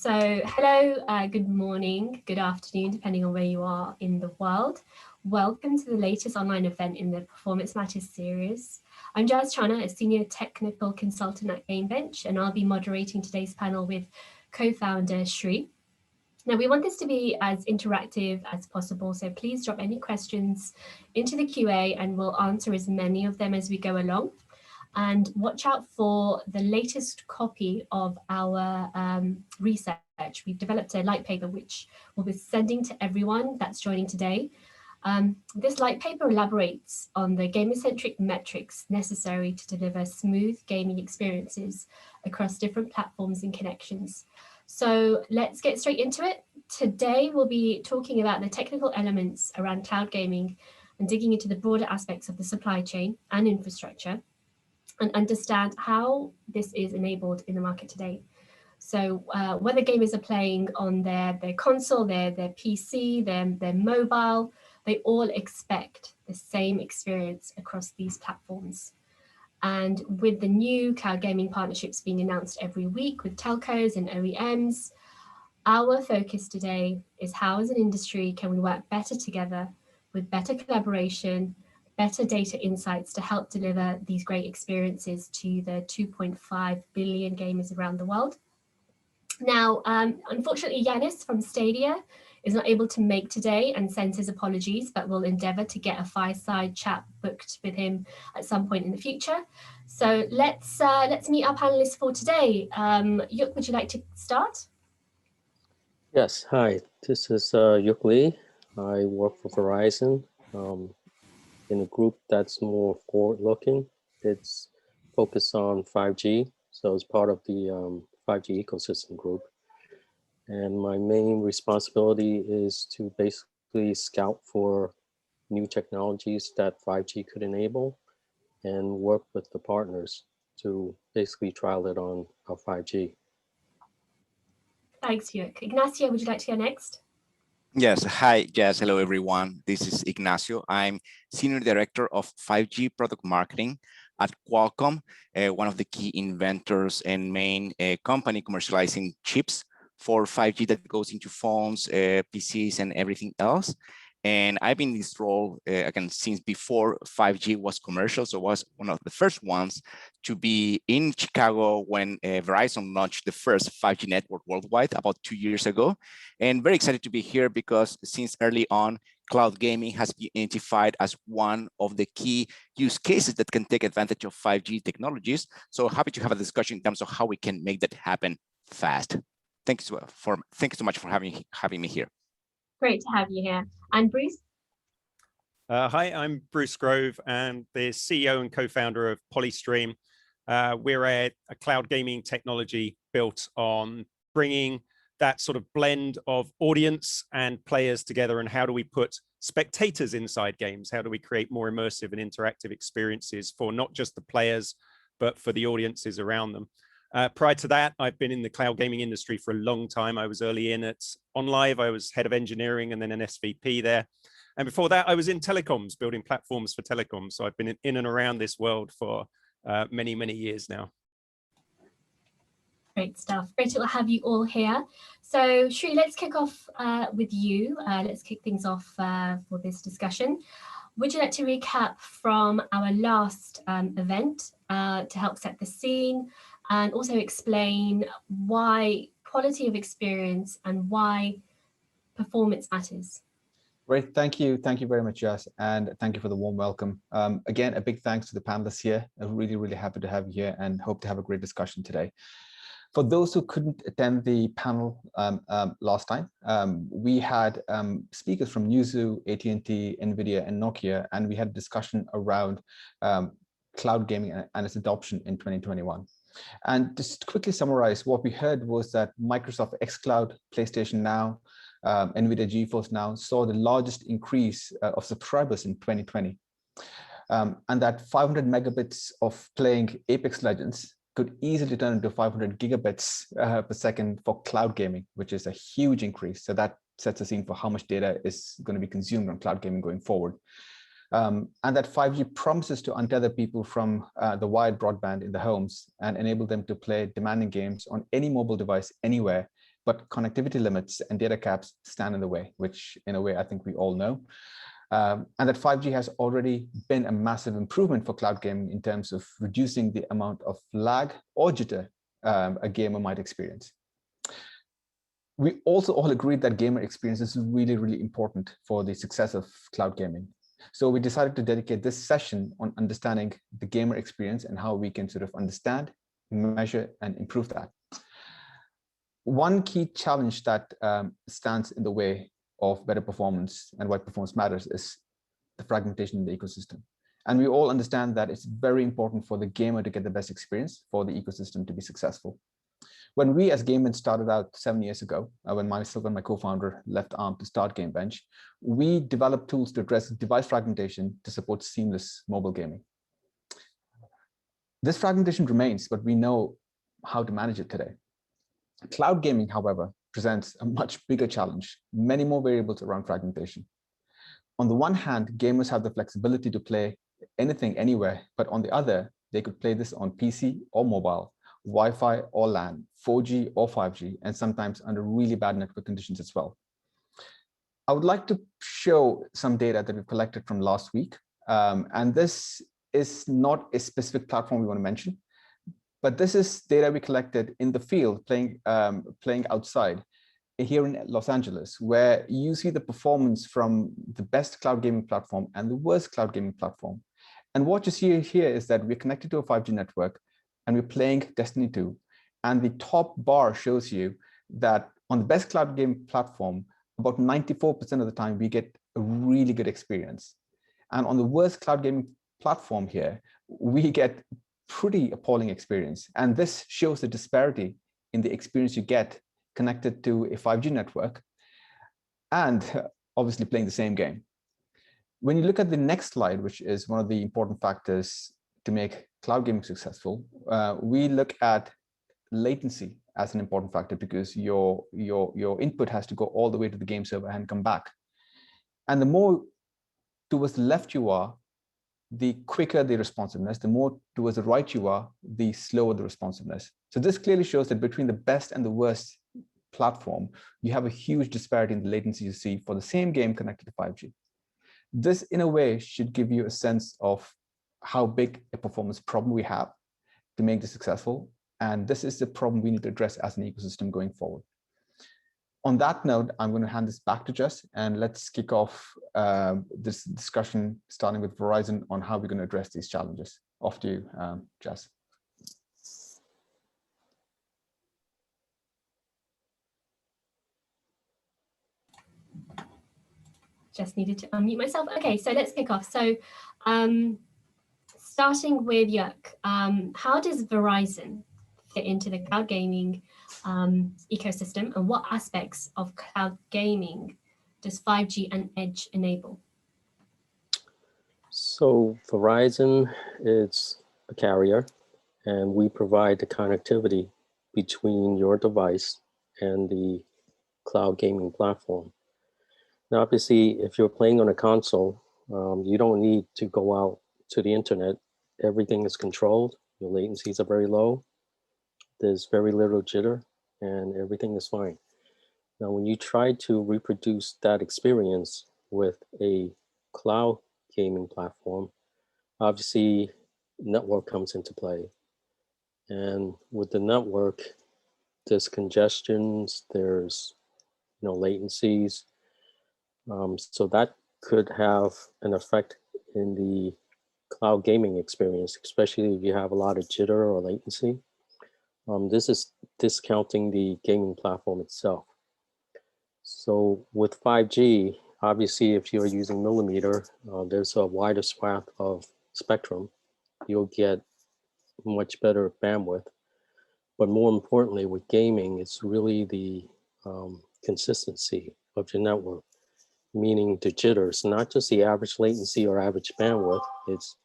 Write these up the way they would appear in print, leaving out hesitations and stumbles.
So hello, good morning, good afternoon, depending on where you are in the world. Welcome to the latest online event in the Performance Matters series. I'm Jazz Chana, a senior technical consultant at GameBench, and I'll be moderating today's panel with co-founder Shri. Now, we want this to be as interactive as possible, so please drop any questions into the QA and we'll answer as many of them as we go along. And watch out for the latest copy of our research. We've developed a light paper which we'll be sending to everyone that's joining today. This light paper elaborates on the gamer-centric metrics necessary to deliver smooth gaming experiences across different platforms and connections. So let's get straight into it. Today, we'll be talking about the technical elements around cloud gaming and digging into the broader aspects of the supply chain and infrastructure, and understand how this is enabled in the market today. So whether gamers are playing on their console, their PC, their mobile, they all expect the same experience across these platforms. And with the new cloud gaming partnerships being announced every week with telcos and OEMs, our focus today is how as an industry can we work better together with better collaboration, better data insights to help deliver these great experiences to the 2.5 billion gamers around the world. Now, unfortunately, Yanis from Stadia is not able to make today and sends his apologies, but we'll endeavor to get a fireside chat booked with him at some point in the future. So let's meet our panelists for today. Yuk, would you like to start? Yes, hi, this is Yuk Lee. I work for Verizon in a group that's more forward-looking. It's focused on 5G, so it's part of the 5G ecosystem group. And my main responsibility is to basically scout for new technologies that 5G could enable and work with the partners to basically trial it on our 5G. Thanks, Yuk. Ignacio, would you like to go next? Yes, hi, yes, hello everyone. This is Ignacio. I'm Senior Director of 5G Product Marketing at Qualcomm, one of the key inventors and main company commercializing chips for 5G that goes into phones, PCs, and everything else. And I've been in this role, again, since before 5G was commercial, so I was one of the first ones to be in Chicago when Verizon launched the first 5G network worldwide about 2 years ago. And very excited to be here because since early on, cloud gaming has been identified as one of the key use cases that can take advantage of 5G technologies. So happy to have a discussion in terms of how we can make that happen fast. Thank you so much for having me here. Great to have you here. And Bruce? Hi, I'm Bruce Grove and the CEO and co-founder of Polystream. We're a cloud gaming technology built on bringing that sort of blend of audience and players together, and how do we put spectators inside games? How do we create more immersive and interactive experiences for not just the players, but for the audiences around them? Prior to that, I've been in the cloud gaming industry for a long time. I was early in at OnLive. I was head of engineering and then an SVP there. And before that, I was in telecoms, building platforms for telecoms. So I've been in and around this world for many, many years now. Great stuff. Great to have you all here. So Shri, let's kick off with you. Let's kick things off for this discussion. Would you like to recap from our last event to help set the scene, and also explain why quality of experience and why performance matters? Great, thank you. Thank you very much, Jess, and thank you for the warm welcome. Again, a big thanks to the panelists here. I'm really, really happy to have you here and hope to have a great discussion today. For those who couldn't attend the panel last time, we had speakers from Newzoo, AT&T, NVIDIA, and Nokia, and we had a discussion around cloud gaming and its adoption in 2021. And just to quickly summarize, what we heard was that Microsoft xCloud, PlayStation Now, NVIDIA GeForce Now saw the largest increase of subscribers in 2020. And that 500 megabits of playing Apex Legends could easily turn into 500 gigabits per second for cloud gaming, which is a huge increase. So that sets a scene for how much data is going to be consumed on cloud gaming going forward. And that 5G promises to untether people from the wired broadband in the homes and enable them to play demanding games on any mobile device anywhere but connectivity limits and data caps stand in the way, which in a way I think we all know. And that 5G has already been a massive improvement for cloud gaming in terms of reducing the amount of lag or jitter a gamer might experience. We also all agreed that gamer experience is really, really important for the success of cloud gaming. So we decided to dedicate this session on understanding the gamer experience and how we can sort of understand, measure, and improve that. One key challenge that stands in the way of better performance and why performance matters is the fragmentation in the ecosystem. And we all understand that it's very important for the gamer to get the best experience for the ecosystem to be successful. When we as Game Bench started out 7 years ago, when myself and my co-founder left Arm to start Game Bench, we developed tools to address device fragmentation to support seamless mobile gaming. This fragmentation remains, but we know how to manage it today. Cloud gaming, however, presents a much bigger challenge, many more variables around fragmentation. On the one hand, gamers have the flexibility to play anything anywhere, but on the other, they could play this on PC or mobile, Wi-Fi or LAN, 4G or 5G, and sometimes under really bad network conditions as well. I would like to show some data that we've collected from last week. And this is not a specific platform we want to mention, but this is data we collected in the field playing outside here in Los Angeles, where you see the performance from the best cloud gaming platform and the worst cloud gaming platform. And what you see here is that we're connected to a 5G network and we're playing Destiny 2. And the top bar shows you that on the best cloud gaming platform, about 94% of the time, we get a really good experience. And on the worst cloud gaming platform here, we get pretty appalling experience. And this shows the disparity in the experience you get connected to a 5G network and obviously playing the same game. When you look at the next slide, which is one of the important factors to make cloud gaming successful, we look at latency as an important factor because your input has to go all the way to the game server and come back. And the more towards the left you are, the quicker the responsiveness, the more towards the right you are, the slower the responsiveness. So this clearly shows that between the best and the worst platform, you have a huge disparity in the latency you see for the same game connected to 5G. This, in a way, should give you a sense of how big a performance problem we have to make this successful. And this is the problem we need to address as an ecosystem going forward. On that note, I'm going to hand this back to Jess, and let's kick off this discussion, starting with Verizon, on how we're going to address these challenges. Off to you, Jess. Just needed to unmute myself. Okay, so let's kick off. So starting with Yuk, how does Verizon fit into the cloud gaming ecosystem, and what aspects of cloud gaming does 5G and Edge enable? So Verizon is a carrier, and we provide the connectivity between your device and the cloud gaming platform. Now, obviously, if you're playing on a console, you don't need to go out to the internet. Everything is controlled. Your latencies are very low. There's very little jitter, and everything is fine. Now, when you try to reproduce that experience with a cloud gaming platform, obviously, network comes into play. And with the network, there's congestions, there's latencies. So that could have an effect in the cloud gaming experience, especially if you have a lot of jitter or latency. This is discounting the gaming platform itself. So with 5G, obviously, if you're using millimeter, there's a wider swath of spectrum. You'll get much better bandwidth. But more importantly, with gaming, it's really the consistency of your network, meaning the jitters, not just the average latency or average bandwidth, it's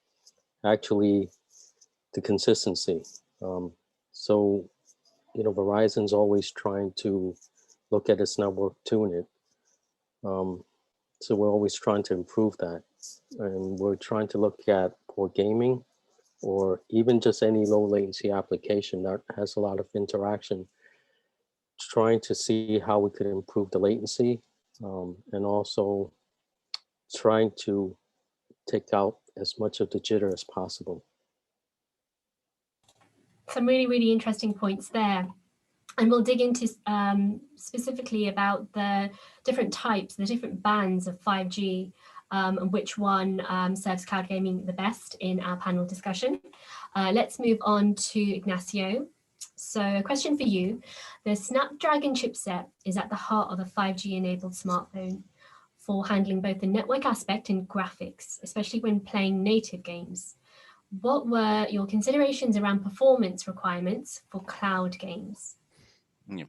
actually the consistency. So, Verizon's always trying to look at its network, tune it. So we're always trying to improve that. And we're trying to look at for gaming or even just any low latency application that has a lot of interaction. trying to see how we could improve the latency, and also trying to take out as much of the jitter as possible. Some really, really interesting points there. And we'll dig into specifically about the different types, the different bands of 5G, and which one serves cloud gaming the best in our panel discussion. Let's move on to Ignacio. So a question for you. The Snapdragon chipset is at the heart of a 5G-enabled smartphone for handling both the network aspect and graphics, especially when playing native games. What were your considerations around performance requirements for cloud games? Yeah.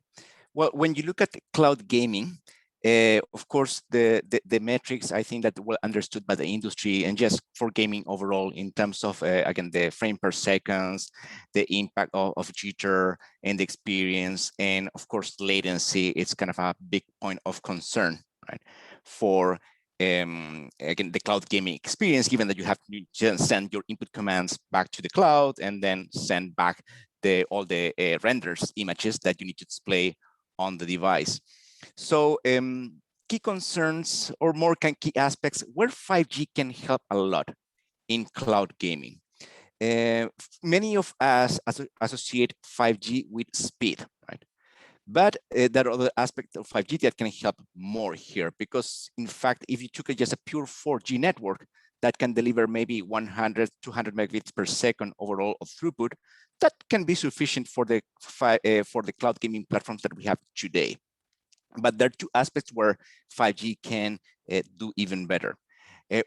Well, when you look at cloud gaming, of course, the metrics, I think that were understood by the industry and just for gaming overall in terms of, again, the frame per seconds, the impact of jitter and the experience, and of course, latency, it's kind of a big point of concern, right? For, again, the cloud gaming experience, given that you have to just send your input commands back to the cloud and then send back all the renders images that you need to display on the device. So key concerns or more key aspects where 5G can help a lot in cloud gaming. Many of us associate 5G with speed, right? But there are other aspects of 5G that can help more here, because in fact, if you took just a pure 4G network that can deliver maybe 100, 200 megabits per second overall of throughput, that can be sufficient for the cloud gaming platforms that we have today. But there are two aspects where 5G can do even better.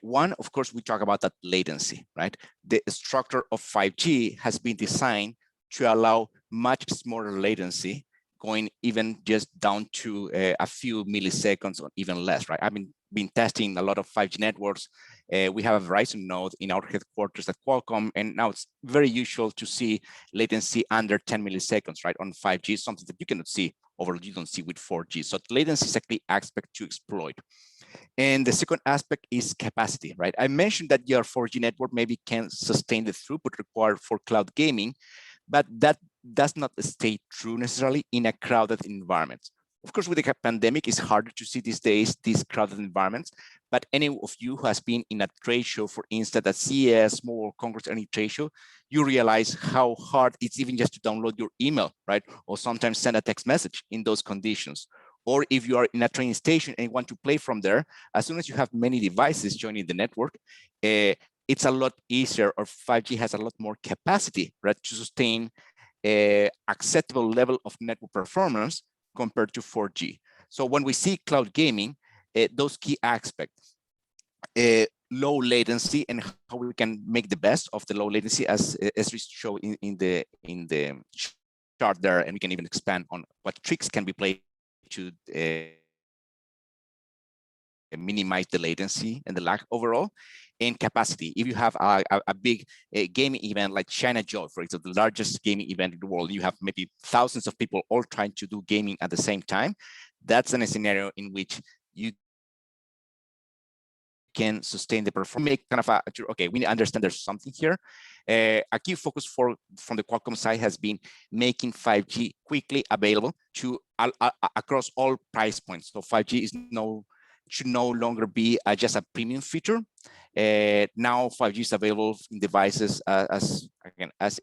One, of course, we talk about that latency, right? The structure of 5G has been designed to allow much smaller latency, going even just down to a few milliseconds or even less, right? I've been testing a lot of 5G networks. We have a Verizon node in our headquarters at Qualcomm, and now it's very usual to see latency under 10 milliseconds, right? On 5G, something that you cannot see overall, you don't see with 4G. So latency is a key aspect to exploit. And the second aspect is capacity, right? I mentioned that your 4G network maybe can sustain the throughput required for cloud gaming, but that does not stay true necessarily in a crowded environment. Of course, with the pandemic, it's harder to see these days, these crowded environments, but any of you who has been in a trade show, for instance, at CES, Mobile Congress, any trade show, you realize how hard it's even just to download your email, right? Or sometimes send a text message in those conditions. Or if you are in a train station and you want to play from there, as soon as you have many devices joining the network, it's a lot easier, or 5G has a lot more capacity, right, to sustain acceptable level of network performance compared to 4G. So when we see cloud gaming, those key aspects, low latency and how we can make the best of the low latency, as we show in the chart there, and we can even expand on what tricks can be played to minimize the latency and the lag overall. And capacity, if you have a big gaming event like China Joy, for example, the largest gaming event in the world, you have maybe thousands of people all trying to do gaming at the same time. That's in a scenario in which you can sustain the performance. Make kind of a, okay, we understand there's something here. A key focus from the Qualcomm side has been making 5G quickly available to across all price points. So 5G is should no longer be just a premium feature. Now 5G is available in devices as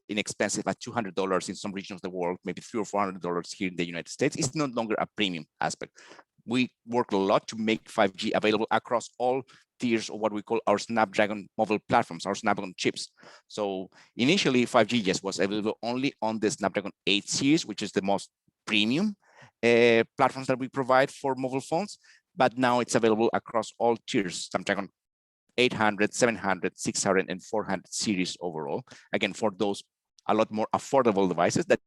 inexpensive as $200 in some regions of the world, maybe $300 or $400 here in the United States. It's no longer a premium aspect. We work a lot to make 5G available across all tiers of what we call our Snapdragon mobile platforms, our Snapdragon chips. So initially 5G just was available only on the Snapdragon 8 series, which is the most premium platforms that we provide for mobile phones. But now it's available across all tiers, Snapdragon 800, 700, 600, and 400 series overall. Again, for those a lot more affordable devices that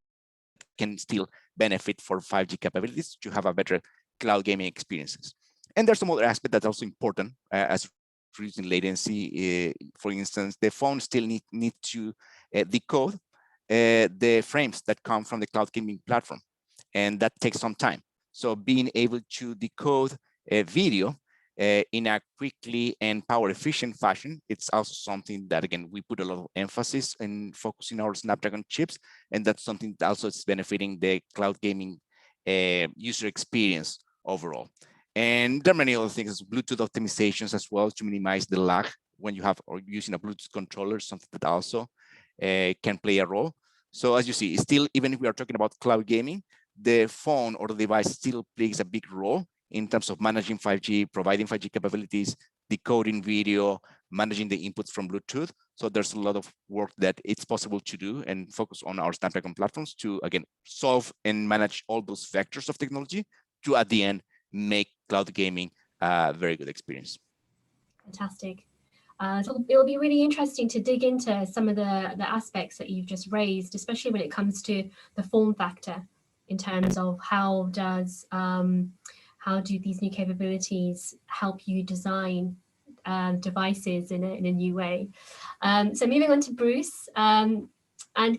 can still benefit for 5G capabilities to have a better cloud gaming experiences. And there's some other aspect that's also important as reducing latency. For instance, the phone still need to decode the frames that come from the cloud gaming platform, and that takes some time. So being able to decode a video in a quickly and power efficient fashion, it's also something that, again, we put a lot of emphasis in focusing our Snapdragon chips, and that's something that also is benefiting the cloud gaming user experience overall. And there are many other things, Bluetooth optimizations as well to minimize the lag when you have or using a Bluetooth controller, something that also can play a role. So as you see, still, even if we are talking about cloud gaming, the phone or the device still plays a big role in terms of managing 5G, providing 5G capabilities, decoding video, managing the inputs from Bluetooth. So there's a lot of work that it's possible to do and focus on our Snapdragon platforms to, again, solve and manage all those vectors of technology to, at the end, make cloud gaming a very good experience. Fantastic. So it'll be really interesting to dig into some of the aspects that you've just raised, especially when it comes to the form factor in terms of how do these new capabilities help you design devices in a new way. So moving on to Bruce, and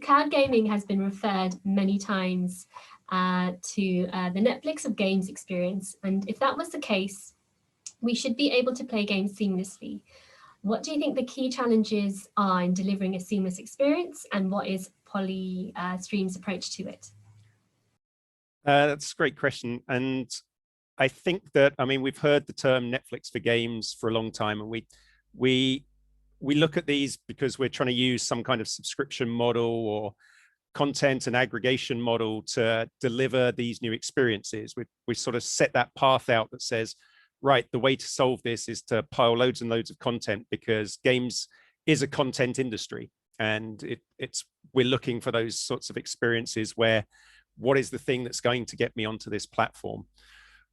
cloud gaming has been referred many times to the Netflix of games experience. And if that was the case, we should be able to play games seamlessly. What do you think the key challenges are in delivering a seamless experience, and what is Polystream's approach to it? That's a great question. And I think that, I mean, we've heard the term Netflix for games for a long time, and we look at these because we're trying to use some kind of subscription model or content and aggregation model to deliver these new experiences. We sort of set that path out that says, right, the way to solve this is to pile loads and loads of content, because games is a content industry, and we're looking for those sorts of experiences where what is the thing that's going to get me onto this platform.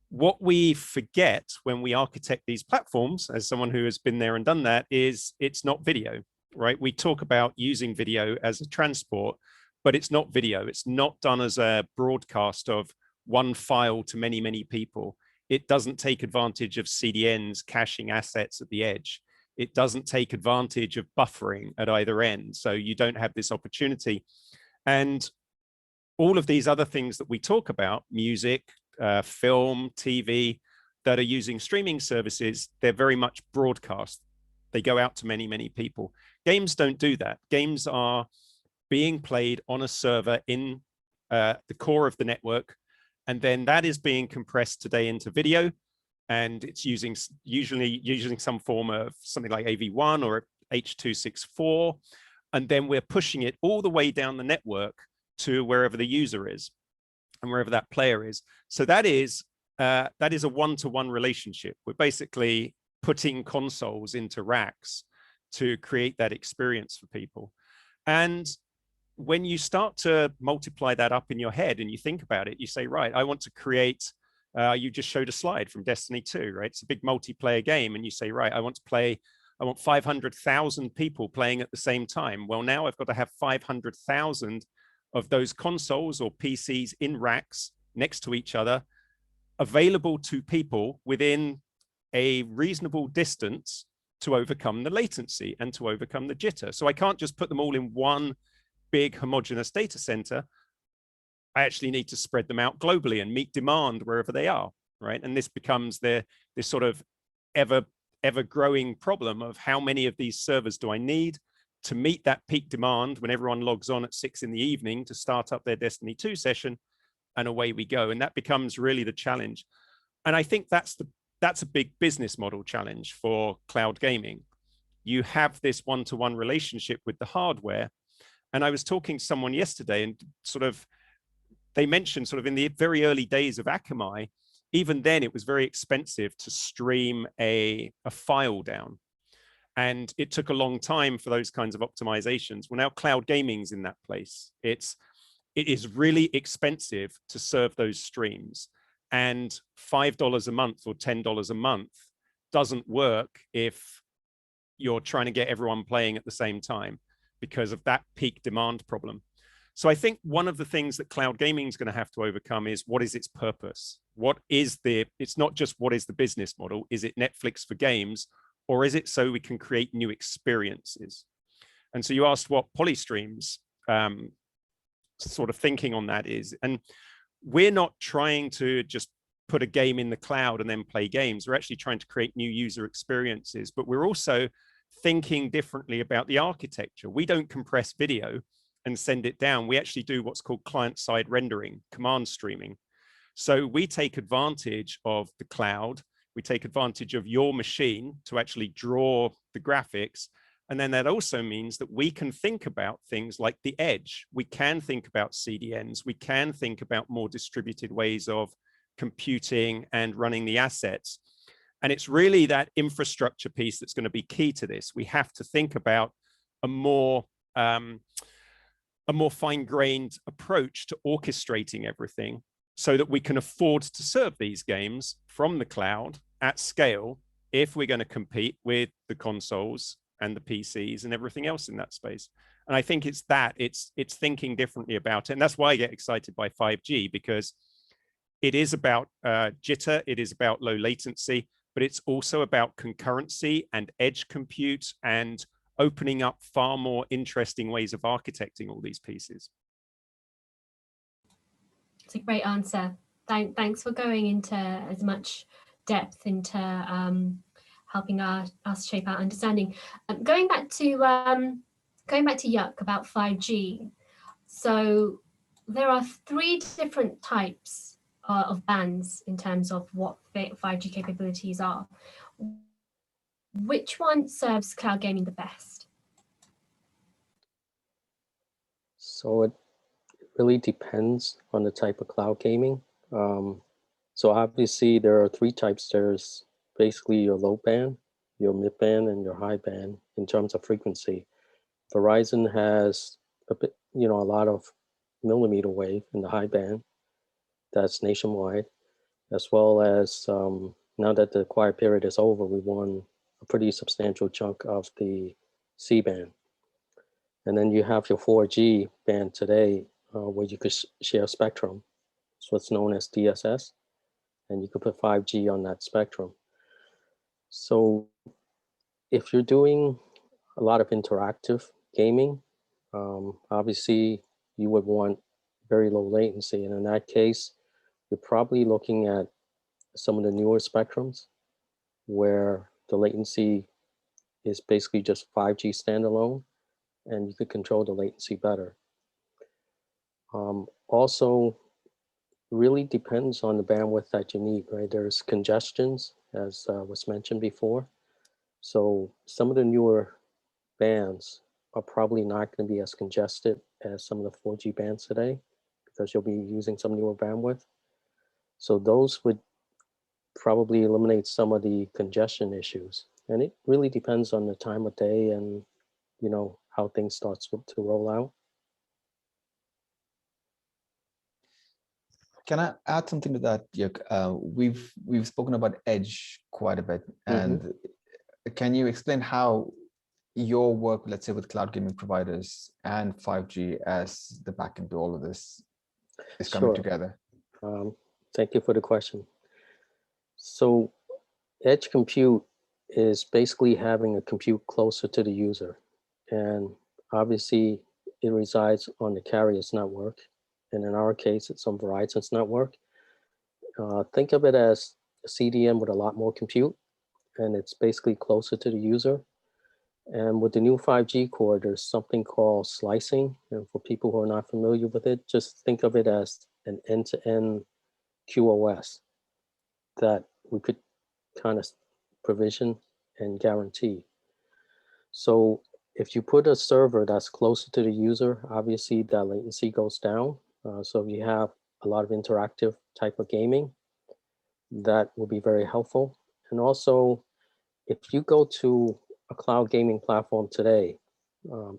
What we forget when we architect these platforms, as someone who has been there and done that, is it's not video, right? We talk about using video as a transport, but it's not video. It's not done as a broadcast of one file to many, many people. It doesn't take advantage of CDNs caching assets at the edge. It doesn't take advantage of buffering at either end. So you don't have this opportunity. And all of these other things that we talk about, music, film, TV, that are using streaming services, they're very much broadcast. They go out to many, many people. Games don't do that. Games are being played on a server in the core of the network, and then that is being compressed today into video, and it's usually using some form of something like AV1 or H.264, and then we're pushing it all the way down the network to wherever the user is and wherever that player is. So that is a one-to-one relationship. We're basically putting consoles into racks to create that experience for people. And when you start to multiply that up in your head and you think about it, you say, right, I want to create, you just showed a slide from Destiny 2, right? It's a big multiplayer game. And you say, right, I want 500,000 people playing at the same time. Well, now I've got to have 500,000 of those consoles or PCs in racks next to each other, available to people within a reasonable distance to overcome the latency and to overcome the jitter. So I can't just put them all in one big homogeneous data center. I actually need to spread them out globally and meet demand wherever they are, right? And this becomes this sort of ever growing problem of how many of these servers do I need to meet that peak demand when everyone logs on at 6 in the evening to start up their Destiny 2 session, and away we go. And that becomes really the challenge. And I think that's a big business model challenge for cloud gaming. You have this one-to-one relationship with the hardware. And I was talking to someone yesterday, and they mentioned in the very early days of Akamai, even then it was very expensive to stream a file down. And it took a long time for those kinds of optimizations. Well, now cloud gaming's in that place. It is really expensive to serve those streams. And $5 a month or $10 a month doesn't work if you're trying to get everyone playing at the same time, because of that peak demand problem. So I think one of the things that cloud gaming is going to have to overcome is, what is its purpose? It's not just what is the business model? Is it Netflix for games, or is it so we can create new experiences? And so you asked what Polystream's sort of thinking on that is. And we're not trying to just put a game in the cloud and then play games. We're actually trying to create new user experiences, but we're also thinking differently about the architecture. We don't compress video and send it down. We actually do what's called client-side rendering, command streaming. So we take advantage of the cloud. We take advantage of your machine to actually draw the graphics. And then that also means that we can think about things like the edge. We can think about CDNs. We can think about more distributed ways of computing and running the assets. And it's really that infrastructure piece that's going to be key to this. We have to think about a more fine-grained approach to orchestrating everything so that we can afford to serve these games from the cloud at scale if we're going to compete with the consoles and the PCs and everything else in that space. And I think it's thinking differently about it. And that's why I get excited by 5G, because it is about jitter, it is about low latency, but it's also about concurrency and edge compute and opening up far more interesting ways of architecting all these pieces. It's a great answer. Thanks for going into as much depth into helping us shape our understanding. Going back to Yuck about 5G. So there are 3 different types of bands in terms of what 5G capabilities are. Which one serves cloud gaming the best? So it really depends on the type of cloud gaming. So obviously there are 3 types. There's basically your low band, your mid band, and your high band in terms of frequency. Verizon has a lot of millimeter wave in the high band that's nationwide, as well as now that the quiet period is over, we won a pretty substantial chunk of the C band. And then you have your 4G band today, where you could share spectrum. It's what's known as DSS, and you could put 5G on that spectrum. So if you're doing a lot of interactive gaming, obviously you would want very low latency. And in that case, you're probably looking at some of the newer spectrums where the latency is basically just 5G standalone, and you could control the latency better. Also, really depends on the bandwidth that you need, right? There's congestions, as was mentioned before. So some of the newer bands are probably not going to be as congested as some of the 4G bands today, because you'll be using some newer bandwidth. So those would probably eliminate some of the congestion issues. And it really depends on the time of day and, how things start to roll out. Can I add something to that, Yuk? We've spoken about edge quite a bit, and can you explain how your work, let's say, with cloud gaming providers and 5G as the back end to all of this is coming together? Thank you for the question. So edge compute is basically having a compute closer to the user. And obviously it resides on the carrier's network. And in our case, it's on Verizon's network. Think of it as a CDN with a lot more compute, and it's basically closer to the user. And with the new 5G core, there's something called slicing. And for people who are not familiar with it, just think of it as an end-to-end QoS that we could kind of provision and guarantee. So if you put a server that's closer to the user, obviously that latency goes down. So if you have a lot of interactive type of gaming, that will be very helpful. And also, if you go to a cloud gaming platform today,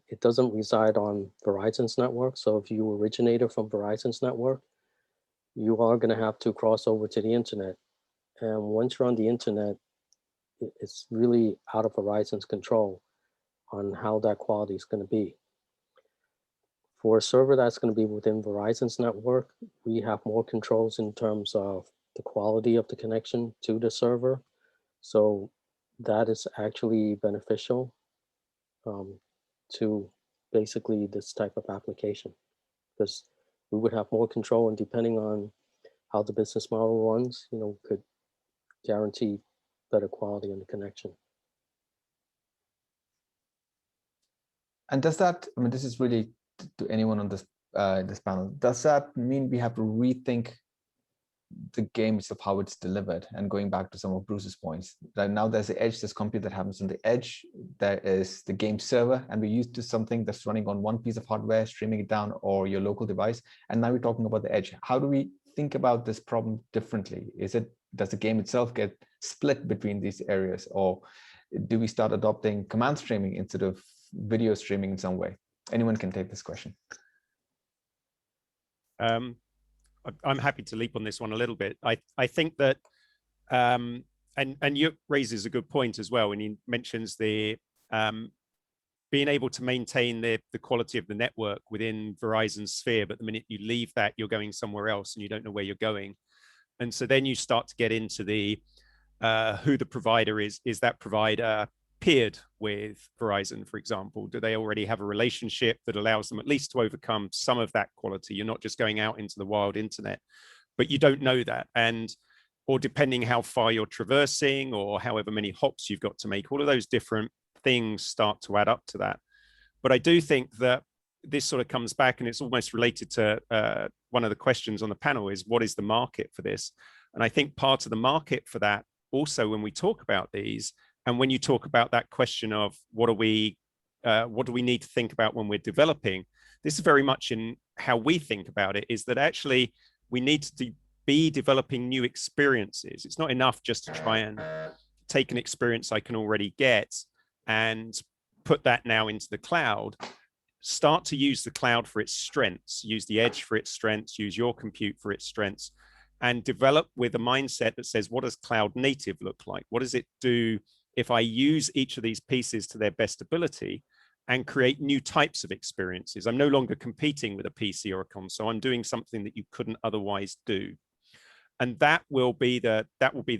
it doesn't reside on Verizon's network. So if you originated from Verizon's network, you are going to have to cross over to the internet. And once you're on the internet, it's really out of Verizon's control on how that quality is going to be. For a server that's going to be within Verizon's network, we have more controls in terms of the quality of the connection to the server. So that is actually beneficial to basically this type of application, because we would have more control, and depending on how the business model runs, could guarantee better quality in the connection. And does that, I mean, this is really to anyone on this this panel, does that mean we have to rethink the game itself, how it's delivered. And going back to some of Bruce's points, that now there's the edge, there's compute that happens on the edge, there is the game server, and we're used to something that's running on one piece of hardware, streaming it down, or your local device. And now we're talking about the edge. How do we think about this problem differently? Does the game itself get split between these areas, or do we start adopting command streaming instead of video streaming in some way? Anyone can take this question. I'm happy to leap on this one a little bit. I think that, and Yuk raises a good point as well when he mentions the being able to maintain the quality of the network within Verizon's sphere, but the minute you leave that, you're going somewhere else and you don't know where you're going. And so then you start to get into the who the provider is. Is that provider peered with Verizon, for example? Do they already have a relationship that allows them at least to overcome some of that quality? You're not just going out into the wild internet, but you don't know that. Or depending how far you're traversing or however many hops you've got to make, all of those different things start to add up to that. But I do think that this sort of comes back, and it's almost related to one of the questions on the panel, is what is the market for this? And I think part of the market for that also, when we talk about these, and when you talk about that question of what do we need to think about when we're developing, this is very much in how we think about it, is that actually we need to be developing new experiences. It's not enough just to try and take an experience I can already get and put that now into the cloud. Start to use the cloud for its strengths, use the edge for its strengths, use your compute for its strengths, and develop with a mindset that says, what does cloud native look like? What does it do if I use each of these pieces to their best ability and create new types of experiences? I'm no longer competing with a PC or a console. I'm doing something that you couldn't otherwise do. And that will be the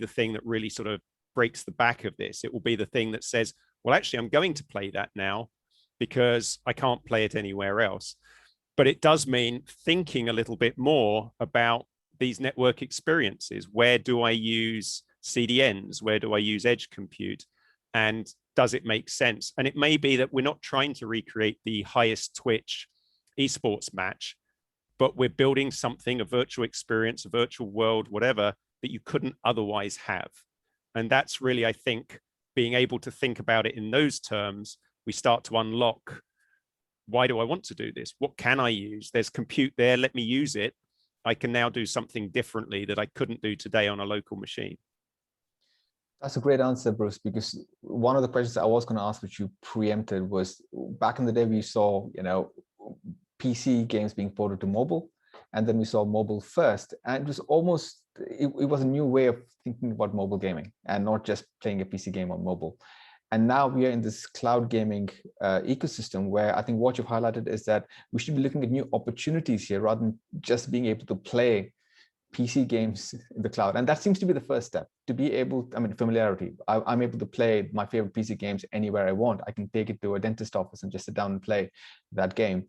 thing that really sort of breaks the back of this. It will be the thing that says, well, actually, I'm going to play that now because I can't play it anywhere else. But it does mean thinking a little bit more about these network experiences. Where do I use CDNs? Where do I use edge compute? And does it make sense? And it may be that we're not trying to recreate the highest Twitch esports match, but we're building something, a virtual experience, a virtual world, whatever, that you couldn't otherwise have. And that's really, I think, being able to think about it in those terms, we start to unlock, why do I want to do this? What can I use? There's compute there, let me use it. I can now do something differently that I couldn't do today on a local machine. That's a great answer, Bruce, because one of the questions I was going to ask, which you preempted, was back in the day we saw, PC games being ported to mobile, and then we saw mobile first, and it was almost, it was a new way of thinking about mobile gaming and not just playing a PC game on mobile. And now we are in this cloud gaming ecosystem where I think what you've highlighted is that we should be looking at new opportunities here rather than just being able to play PC games in the cloud. And that seems to be the first step, to be able, familiarity. I'm able to play my favorite PC games anywhere I want. I can take it to a dentist office and just sit down and play that game.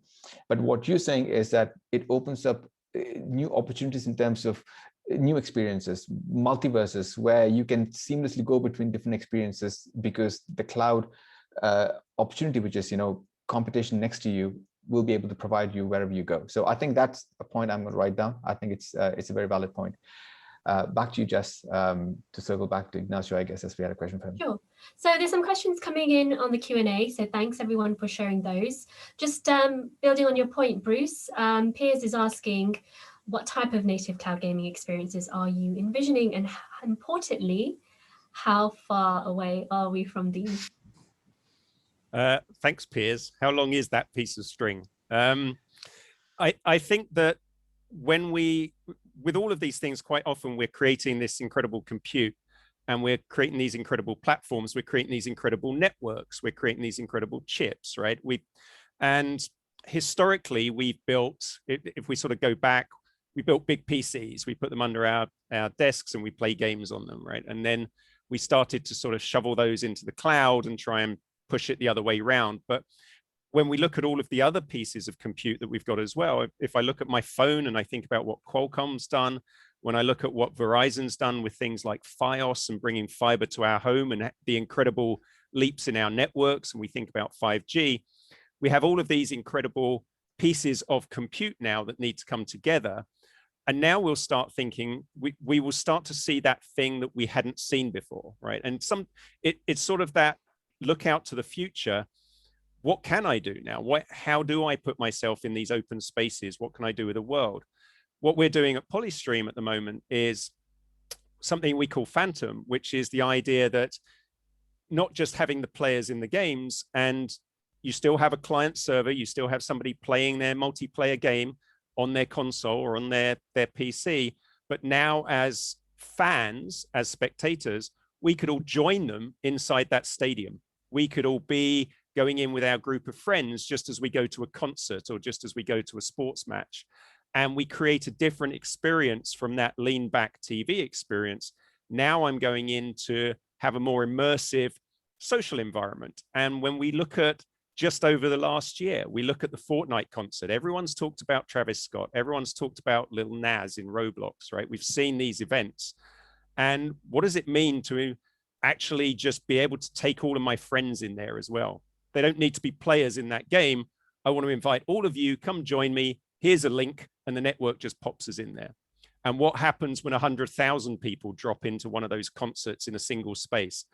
But what you're saying is that it opens up new opportunities in terms of new experiences, multiverses, where you can seamlessly go between different experiences because the cloud opportunity, which is, competition next to you, will be able to provide you wherever you go. So I think that's a point I'm going to write down. I think it's a very valid point. Back to you, Jess, to circle back to Ignacio, I guess, as we had a question for him. Sure. So there's some questions coming in on the Q&A. So thanks everyone for sharing those. Just building on your point, Bruce, Piers is asking, what type of native cloud gaming experiences are you envisioning? And importantly, how far away are we from these? Thanks, Piers. How long is that piece of string? I think that with all of these things, quite often we're creating this incredible compute and we're creating these incredible platforms. We're creating these incredible networks. We're creating these incredible chips, right? And historically, we've built, if we sort of go back, we built big PCs. We put them under our desks and we play games on them, right? And then we started to sort of shovel those into the cloud and try and push it the other way around. But when we look at all of the other pieces of compute that we've got as well, if I look at my phone and I think about what Qualcomm's done, when I look at what Verizon's done with things like Fios and bringing fiber to our home and the incredible leaps in our networks, and we think about 5G, we have all of these incredible pieces of compute now that need to come together. And now we'll start thinking, we will start to see that thing that we hadn't seen before, right? And it's sort of that look out to the future. What can I do now? How do I put myself in these open spaces? What can I do with the world? What we're doing at Polystream at the moment is something we call Phantom, which is the idea that not just having the players in the games, and you still have a client server, you still have somebody playing their multiplayer game on their console or on their PC, but now as fans, as spectators, we could all join them inside that stadium. We could all be going in with our group of friends just as we go to a concert or just as we go to a sports match. And we create a different experience from that lean back TV experience. Now I'm going in to have a more immersive social environment. And when we look at just over the last year, we look at the Fortnite concert. Everyone's talked about Travis Scott. Everyone's talked about Lil Nas in Roblox, right? We've seen these events. And what does it mean to actually just be able to take all of my friends in there as well? They don't need to be players in that game. I want to invite all of you, come join me. Here's a link, and the network just pops us in there. And what happens when 100,000 people drop into one of those concerts in a single space?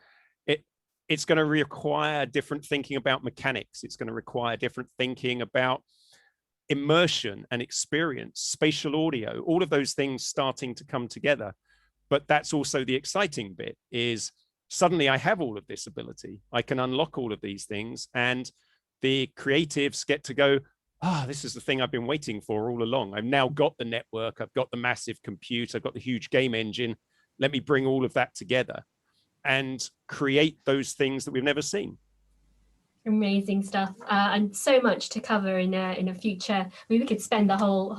It's going to require different thinking about mechanics. It's going to require different thinking about immersion and experience, spatial audio, all of those things starting to come together. But that's also the exciting bit, is suddenly I have all of this ability. I can unlock all of these things, and the creatives get to go, this is the thing I've been waiting for all along. I've now got the network. I've got the massive compute. I've got the huge game engine. Let me bring all of that together and create those things that we've never seen. Amazing stuff, and so much to cover in a future. We could spend the whole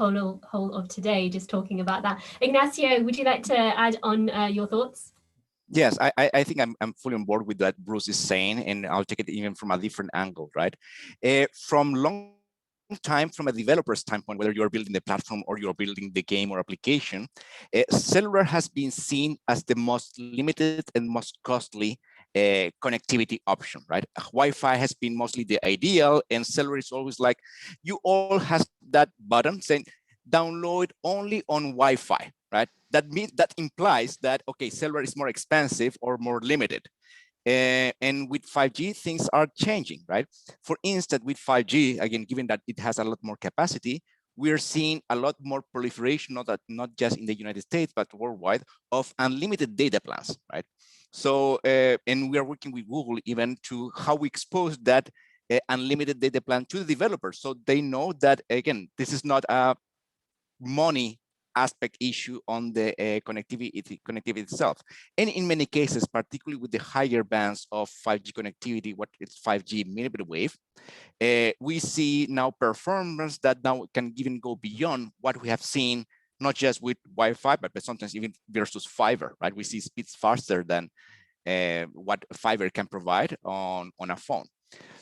of today just talking about that. Ignacio, would you like to add on your thoughts? Yes, I think I'm fully on board with what Bruce is saying, and I'll take it even from a different angle, right? From long time, from a developer standpoint, whether you're building the platform or you're building the game or application, cellular has been seen as the most limited and most costly connectivity option, right? Wi-Fi has been mostly the ideal, and cellular is always like, you all has that button saying, download only on Wi-Fi, right? That implies that, okay, cellular is more expensive or more limited. And with 5G, things are changing, right? For instance, with 5G, again, given that it has a lot more capacity, we're seeing a lot more proliferation, not just in the United States, but worldwide, of unlimited data plans, right? So, and we are working with Google even to how we expose that unlimited data plan to the developers, so they know that, again, this is not a money aspect issue on the connectivity itself. And in many cases, particularly with the higher bands of 5G connectivity, what it's 5G millimeter wave, we see now performance that now can even go beyond what we have seen, not just with Wi-Fi, but sometimes even versus fiber, right? We see speeds faster than what fiber can provide on a phone.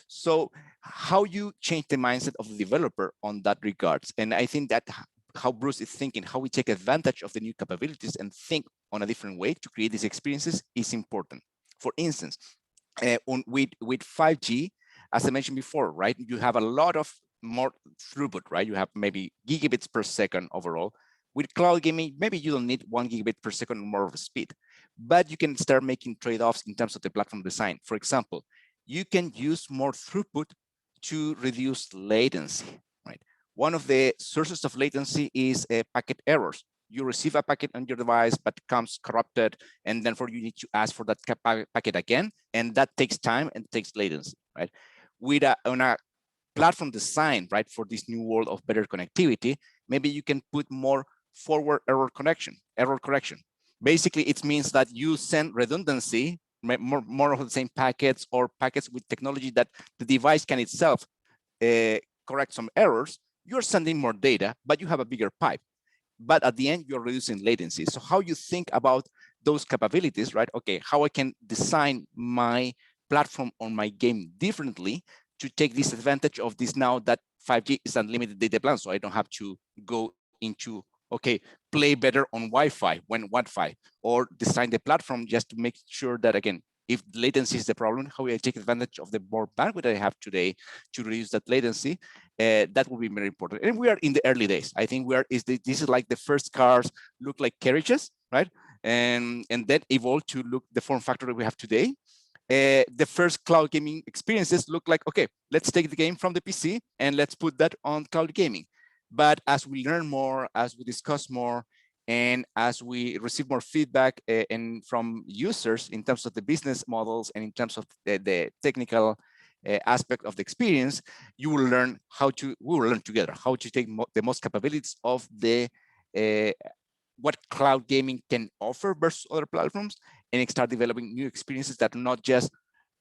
So how you change the mindset of the developer on that regards. And I think that how Bruce is thinking, how we take advantage of the new capabilities and think on a different way to create these experiences is important. For instance, with 5G, as I mentioned before, right, you have a lot of more throughput, right? You have maybe gigabits per second overall. With cloud gaming, maybe you don't need 1 gigabit per second more of speed, but you can start making trade-offs in terms of the platform design. For example, you can use more throughput to reduce latency, right? One of the sources of latency is packet errors. You receive a packet on your device, but comes corrupted, and therefore you need to ask for that packet again, and that takes time and takes latency, right? On a platform design, right, for this new world of better connectivity, maybe you can put more forward error correction. Basically, it means that you send redundancy, more of the same packets, or packets with technology that the device can itself correct some errors. You're sending more data, but you have a bigger pipe. But at the end, you're reducing latency. So how you think about those capabilities, right? Okay, how I can design my platform on my game differently to take this advantage of this now that 5G is unlimited data plan. So I don't have to go into, okay, play better on Wi-Fi, or design the platform just to make sure that, again, if latency is the problem, how will I take advantage of the more bandwidth I have today to reduce that latency? That will be very important. And we are in the early days. I think this is like the first cars look like carriages, right? And that evolved to look the form factor that we have today. The first cloud gaming experiences look like, okay, let's take the game from the PC and let's put that on cloud gaming. But as we learn more, as we discuss more, and as we receive more feedback and from users in terms of the business models and in terms of the technical aspect of the experience, we will learn together how to take the most capabilities of the what cloud gaming can offer versus other platforms, and start developing new experiences that are not just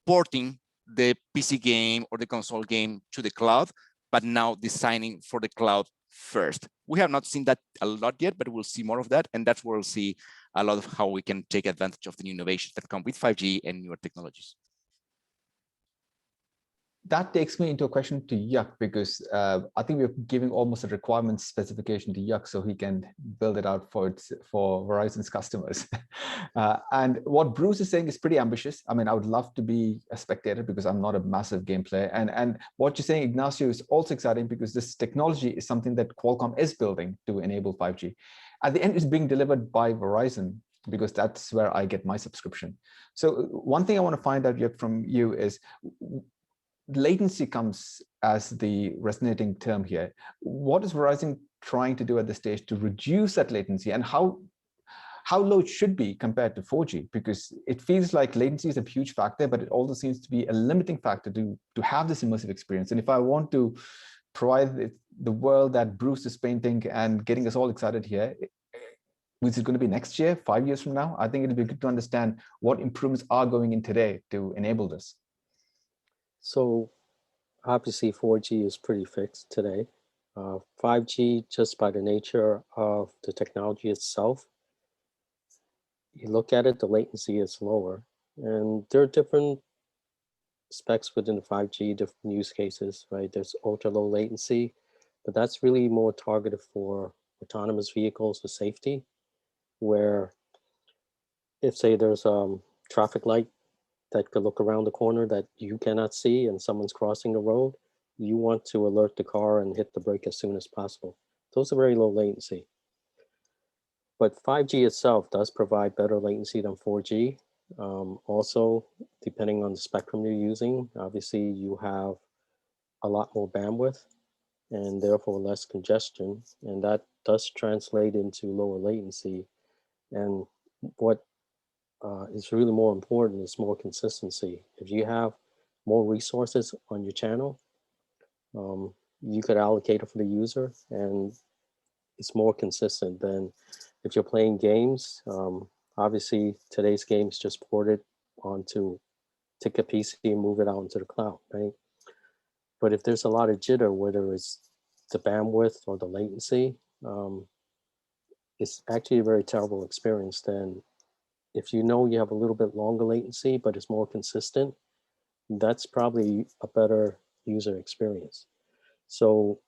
porting the PC game or the console game to the cloud, but now designing for the cloud first. We have not seen that a lot yet, but we'll see more of that. And that's where we'll see a lot of how we can take advantage of the new innovations that come with 5G and newer technologies. That takes me into a question to Yuck, because I think we're giving almost a requirements specification to Yuck so he can build it out for Verizon's customers. And what Bruce is saying is pretty ambitious. I mean, I would love to be a spectator because I'm not a massive game player. And what you're saying, Ignacio, is also exciting because this technology is something that Qualcomm is building to enable 5G. At the end, it's being delivered by Verizon, because that's where I get my subscription. So one thing I want to find out from you is, latency comes as the resonating term here. What is Verizon trying to do at this stage to reduce that latency, and how low it should be compared to 4G? Because it feels like latency is a huge factor, but it also seems to be a limiting factor to have this immersive experience. And if I want to provide the world that Bruce is painting and getting us all excited here, which is going to be next year, 5 years from now, I think it'll be good to understand what improvements are going in today to enable this. So obviously 4G is pretty fixed today. 5G, just by the nature of the technology itself, you look at it, the latency is lower. And there are different specs within the 5G, different use cases, right? There's ultra low latency, but that's really more targeted for autonomous vehicles for safety, where if, say, there's a traffic light that could look around the corner that you cannot see and someone's crossing the road, you want to alert the car and hit the brake as soon as possible. Those are very low latency. But 5G itself does provide better latency than 4G. Also, depending on the spectrum you're using, obviously you have a lot more bandwidth and therefore less congestion. And that does translate into lower latency. And what is really more important is more consistency. If you have more resources on your channel, you could allocate it for the user, and it's more consistent than if you're playing games. Obviously, today's games just ported onto take a PC and move it out into the cloud, right? But if there's a lot of jitter, whether it's the bandwidth or the latency, it's actually a very terrible experience. Then if you know you have a little bit longer latency, but it's more consistent, that's probably a better user experience. So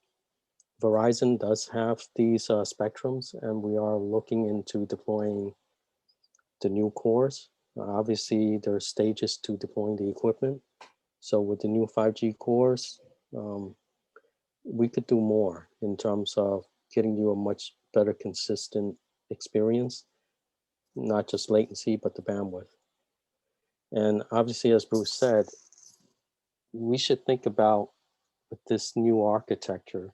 Verizon does have these spectrums, and we are looking into deploying the new cores. Obviously, there are stages to deploying the equipment. So with the new 5G cores, we could do more in terms of getting you a much better consistent experience, not just latency, but the bandwidth. And obviously, as Bruce said, we should think about with this new architecture,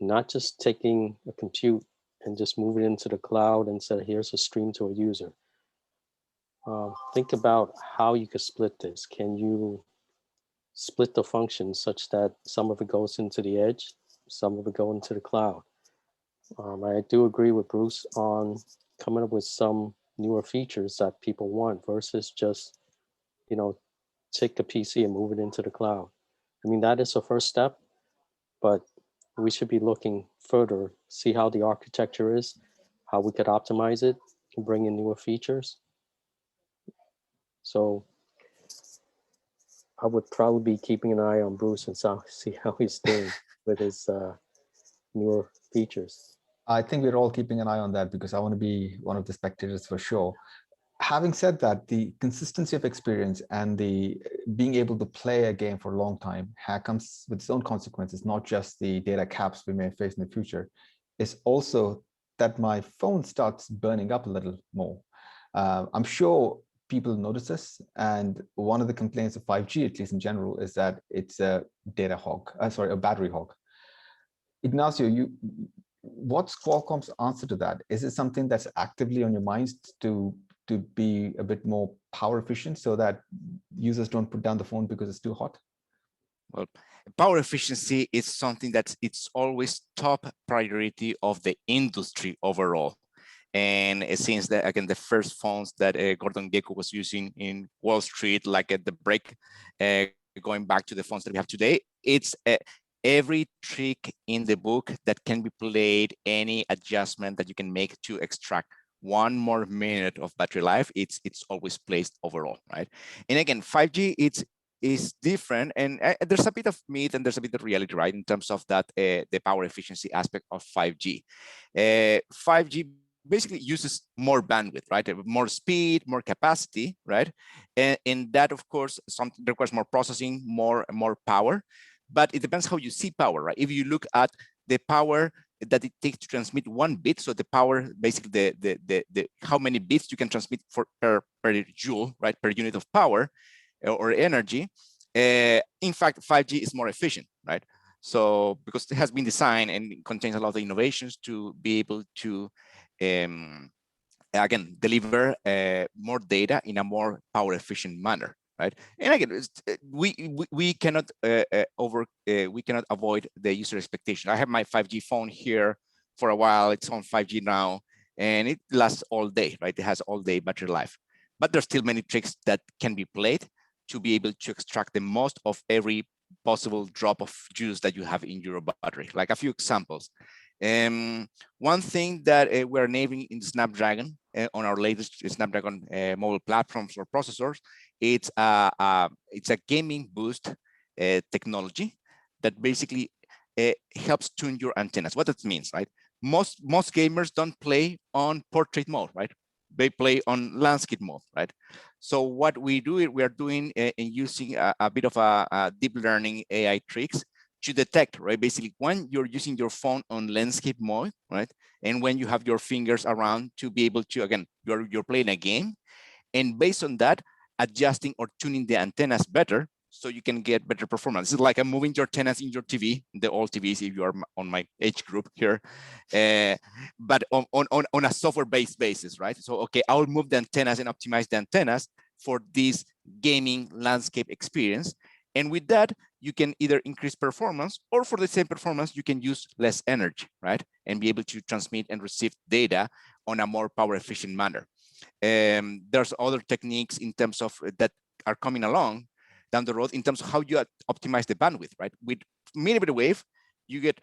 not just taking a compute and just move it into the cloud and say, here's a stream to a user. Think about how you could split this. Can you split the functions such that some of it goes into the edge, some of it go into the cloud? I do agree with Bruce on coming up with some newer features that people want versus just, take a PC and move it into the cloud. I mean, that is the first step, but we should be looking further, see how the architecture is, how we could optimize it and bring in newer features. So I would probably be keeping an eye on Bruce and see how he's doing with his newer features. I think we're all keeping an eye on that because I want to be one of the spectators for sure. having said that, the consistency of experience and the being able to play a game for a long time comes with its own consequences, not just the data caps we may face in the future. It's also that my phone starts burning up a little more. I'm sure people notice this, and one of the complaints of 5G, at least in general, is that it's a data hog, a battery hog. Ignacio, what's Qualcomm's answer to that? Is it something that's actively on your minds to be a bit more power efficient so that users don't put down the phone because it's too hot? Well, power efficiency is something that it's always top priority of the industry overall. And since that, again, the first phones that Gordon Gekko was using in Wall Street, like at the break, going back to the phones that we have today, it's every trick in the book that can be played, any adjustment that you can make to extract 1 more minute of battery life, it's always placed overall, right? And again, 5G is different, and there's a bit of myth and there's a bit of reality, right, in terms of that the power efficiency aspect of 5G. 5G basically uses more bandwidth, right? More speed, more capacity, right? And that, of course, something requires more processing, more power. But it depends how you see power, right? If you look at the power that it takes to transmit 1 bit, so the power, basically the how many bits you can transmit per joule, right, per unit of power or energy. In fact, 5G is more efficient, right? So because it has been designed and contains a lot of innovations to be able to again deliver more data in a more power efficient manner, right? And again, we cannot we cannot avoid the user expectation. I have my 5G phone here for a while. It's on 5G now, and it lasts all day, right? It has all day battery life. But there's still many tricks that can be played to be able to extract the most of every possible drop of juice that you have in your battery. Like a few examples. One thing that we're enabling in Snapdragon on our latest Snapdragon mobile platforms or processors, it's a gaming boost technology that basically helps tune your antennas. What that means, right? Most gamers don't play on portrait mode, right? They play on landscape mode, right? So what we are doing in using a bit of a deep learning AI tricks to detect, right? Basically, when you're using your phone on landscape mode, right? And when you have your fingers around to be able to, again, you're playing a game, and based on that, adjusting or tuning the antennas better so you can get better performance. It's like I'm moving your antennas in your TV, the old TVs, if you are on my age group here, but on a software-based basis, right? So, okay, I'll move the antennas and optimize the antennas for this gaming landscape experience. And with that, you can either increase performance, or for the same performance, you can use less energy, right? And be able to transmit and receive data on a more power efficient manner. There's other techniques in terms of that are coming along down the road in terms of how you optimize the bandwidth, right? With millimeter wave, you get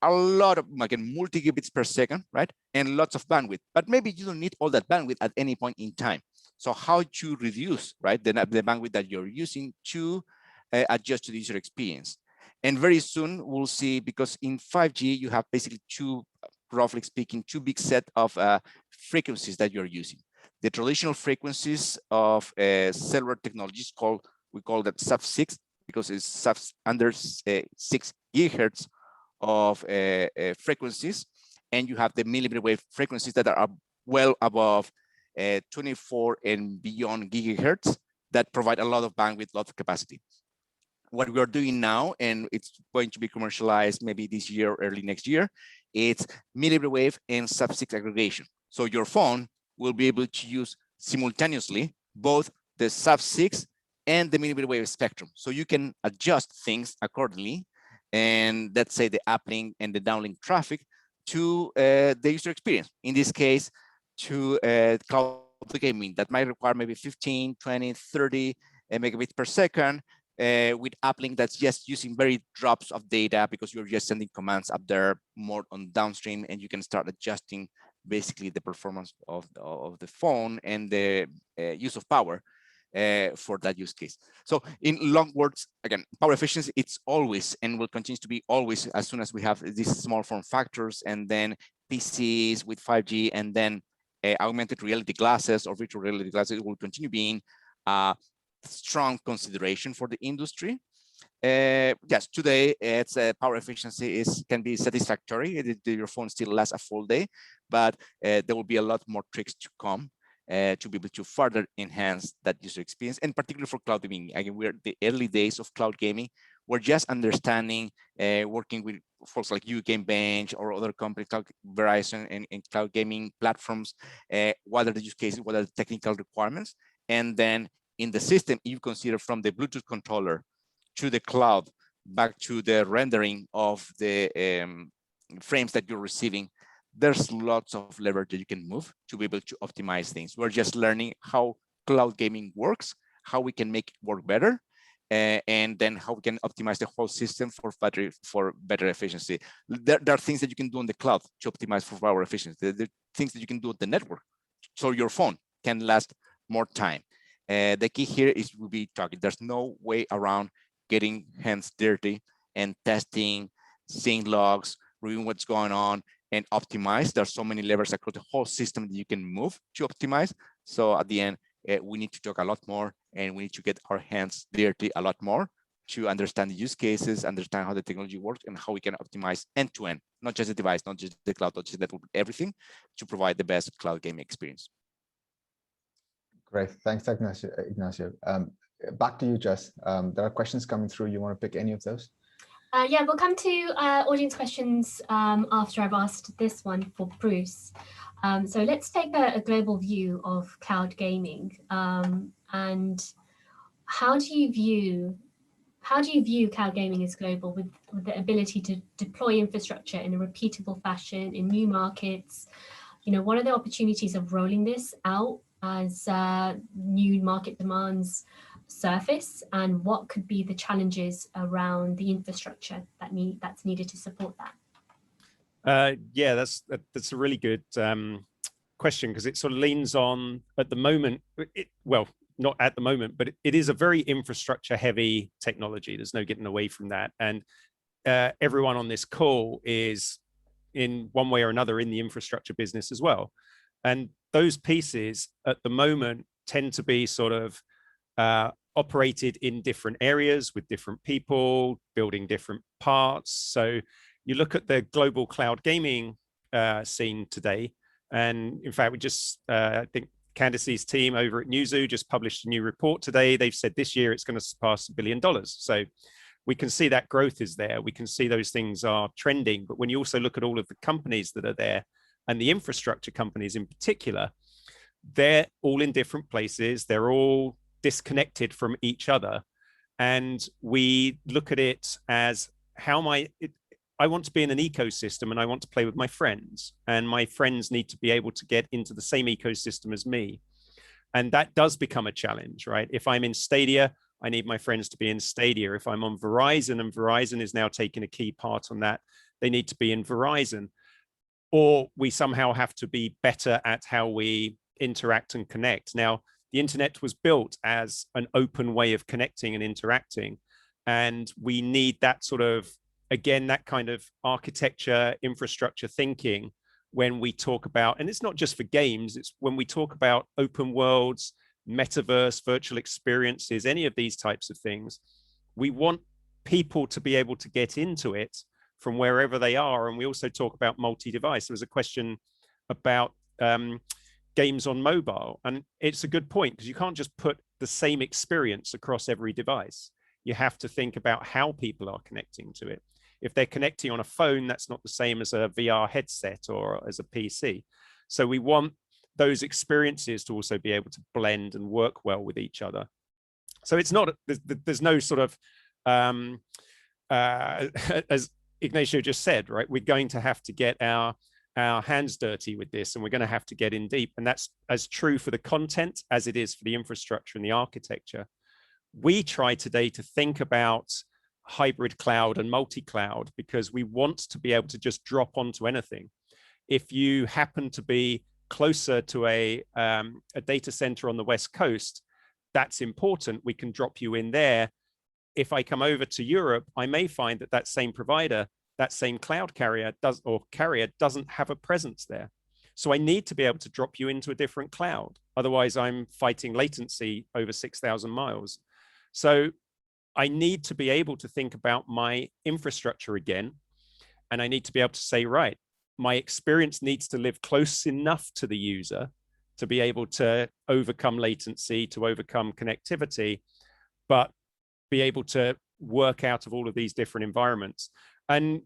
a lot of, again, multi-gigabits per second, right? And lots of bandwidth, but maybe you don't need all that bandwidth at any point in time. So how to reduce, right, the bandwidth that you're using to adjust to the user experience. And very soon we'll see, because in 5G, you have basically roughly speaking, two big set of frequencies that you're using. The traditional frequencies of cellular technologies we call that sub-6, because it's under 6 gigahertz of frequencies. And you have the millimeter wave frequencies that are well above 24 and beyond gigahertz that provide a lot of bandwidth, a lot of capacity. What we're doing now, and it's going to be commercialized maybe this year or early next year, it's millimeter wave and sub-6 aggregation. So your phone will be able to use simultaneously both the sub-6 and the millimeter wave spectrum. So you can adjust things accordingly, and let's say the uplink and the downlink traffic to the user experience. In this case, to cloud gaming that might require maybe 15, 20, 30 megabits per second, with uplink that's just using very drops of data because you're just sending commands up there more on downstream, and you can start adjusting basically the performance of the phone and the use of power for that use case. So in long words, again, power efficiency, it's always and will continue to be always as soon as we have these small form factors and then PCs with 5G and then augmented reality glasses or virtual reality glasses will continue being a strong consideration for the industry. Yes, today it's power efficiency can be satisfactory. Your phone still lasts a full day, but there will be a lot more tricks to come to be able to further enhance that user experience, and particularly for cloud gaming. Again, we're the early days of cloud gaming. We're just understanding, working with folks like you, GameBench, or other companies, like Verizon and cloud gaming platforms. What are the use cases? What are the technical requirements? And then in the system, you consider from the Bluetooth controller to the cloud, back to the rendering of the frames that you're receiving, there's lots of leverage that you can move to be able to optimize things. We're just learning how cloud gaming works, how we can make it work better, and then how we can optimize the whole system for better efficiency. There are things that you can do on the cloud to optimize for power efficiency. There are things that you can do on the network, so your phone can last more time. The key here is we'll be talking. There's no way around getting hands dirty and testing, seeing logs, reviewing what's going on, and optimize. There's so many levers across the whole system that you can move to optimize. So at the end, we need to talk a lot more, and we need to get our hands dirty a lot more to understand the use cases, understand how the technology works, and how we can optimize end to end, not just the device, not just the cloud, not just the network, everything, to provide the best cloud gaming experience. Great, thanks, Ignacio. Back to you, Jess. There are questions coming through. You want to pick any of those? Yeah, we'll come to audience questions after I've asked this one for Bruce. So let's take a global view of cloud gaming, and how do you view cloud gaming as global, with the ability to deploy infrastructure in a repeatable fashion in new markets? You know, what are the opportunities of rolling this out as new market demands surface, and what could be the challenges around the infrastructure that's needed to support that? Yeah, that's a really good question, because it sort of leans on, at the moment, well, not at the moment, but it is a very infrastructure heavy technology. There's no getting away from that. And everyone on this call is in one way or another in the infrastructure business as well. And those pieces at the moment tend to be sort of operated in different areas with different people building different parts. So you look at the global cloud gaming scene today, and in fact, we just, I think Candace's team over at Newzoo just published a new report today. They've said this year it's going to surpass $1 billion. So we can see that growth is there. We can see those things are trending. But when you also look at all of the companies that are there, and the infrastructure companies in particular, they're all in different places. They're all disconnected from each other. And we look at it as how I want to be in an ecosystem, and I want to play with my friends, and my friends need to be able to get into the same ecosystem as me. And that does become a challenge, right? If I'm in Stadia, I need my friends to be in Stadia. If I'm on Verizon, and Verizon is now taking a key part on that, they need to be in Verizon. Or we somehow have to be better at how we interact and connect. Now, the internet was built as an open way of connecting and interacting. And we need that sort of, again, that kind of architecture, infrastructure thinking when we talk about, and it's not just for games, it's when we talk about open worlds, metaverse, virtual experiences, any of these types of things, we want people to be able to get into it from wherever they are. And we also talk about multi-device. There was a question about games on mobile, and it's a good point, because you can't just put the same experience across every device. You have to think about how people are connecting to it. If they're connecting on a phone, that's not the same as a VR headset or as a PC. So we want those experiences to also be able to blend and work well with each other. So it's not, there's no sort of, as Ignacio just said, right, we're going to have to get our hands dirty with this, and we're going to have to get in deep. And that's as true for the content as it is for the infrastructure and the architecture. We try today to think about hybrid cloud and multi-cloud, because we want to be able to just drop onto anything. If you happen to be closer to a data center on the West Coast, that's important. We can drop you in there. If I come over to Europe, I may find that same provider, that same cloud carrier doesn't have a presence there. So I need to be able to drop you into a different cloud. Otherwise, I'm fighting latency over 6,000 miles. So I need to be able to think about my infrastructure again. And I need to be able to say, right, my experience needs to live close enough to the user to be able to overcome latency, to overcome connectivity, but be able to work out of all of these different environments. And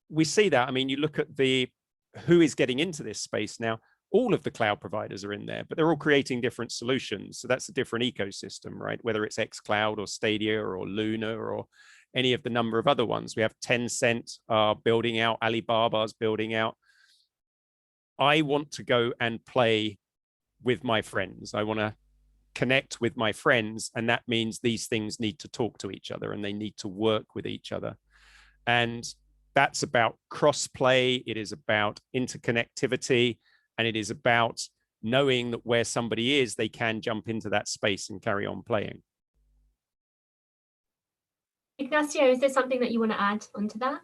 we see that. I mean, you look at who is getting into this space now. All of the cloud providers are in there, but they're all creating different solutions. So that's a different ecosystem, right? Whether it's xCloud or Stadia or Luna or any of the number of other ones. We have Tencent building out, Alibaba's building out. I want to go and play with my friends. I want to connect with my friends. And that means these things need to talk to each other and they need to work with each other. And that's about cross-play. It is about interconnectivity. And it is about knowing that where somebody is, they can jump into that space and carry on playing. Ignacio, is there something that you want to add onto that?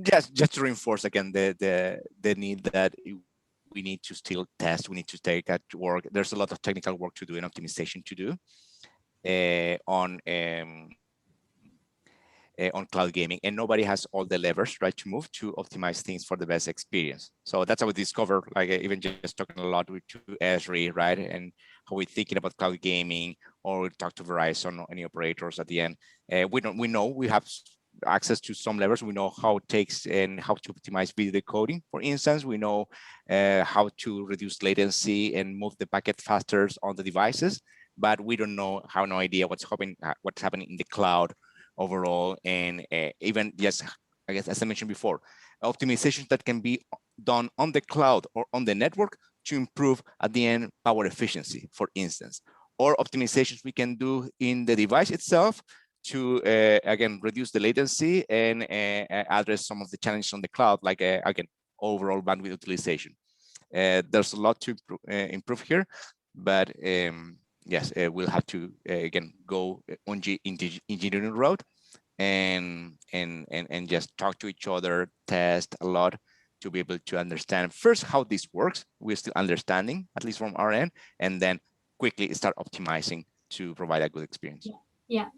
Just to reinforce again the need that we need to still test, we need to take at work. There's a lot of technical work to do and optimization to do on cloud gaming, and nobody has all the levers, right, to move to optimize things for the best experience. So that's how we discover, like even just talking a lot with Esri, right, and how we're thinking about cloud gaming, or we talk to Verizon or any operators at the end. We know we have access to some levers. We know how it takes and how to optimize video decoding, for instance. We know how to reduce latency and move the packet faster on the devices, but we don't know, have no idea what's happening in the cloud overall. And even, yes, I guess, as I mentioned before, optimizations that can be done on the cloud or on the network to improve at the end power efficiency, for instance, or optimizations we can do in the device itself to again reduce the latency and address some of the challenges on the cloud, like again overall bandwidth utilization. There's a lot to improve here, but yes, we'll have to again go on engineering road and just talk to each other, test a lot to be able to understand first how this works. We're still understanding, at least from our end, and then quickly start optimizing to provide a good experience. Yeah.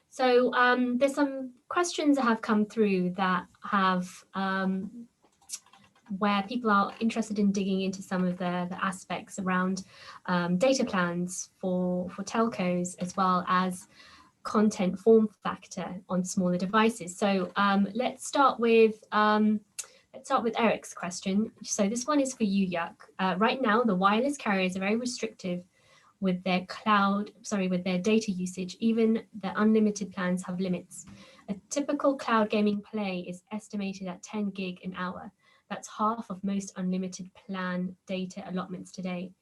So there's some questions that have come through that have where people are interested in digging into some of the aspects around data plans for telcos, as well as content form factor on smaller devices. So let's start with Eric's question. So this one is for you, Yuck. Right now, the wireless carriers are very restrictive with their data usage. Even the unlimited plans have limits. A typical cloud gaming play is estimated at 10 gig an hour. That's half of most unlimited plan data allotments today.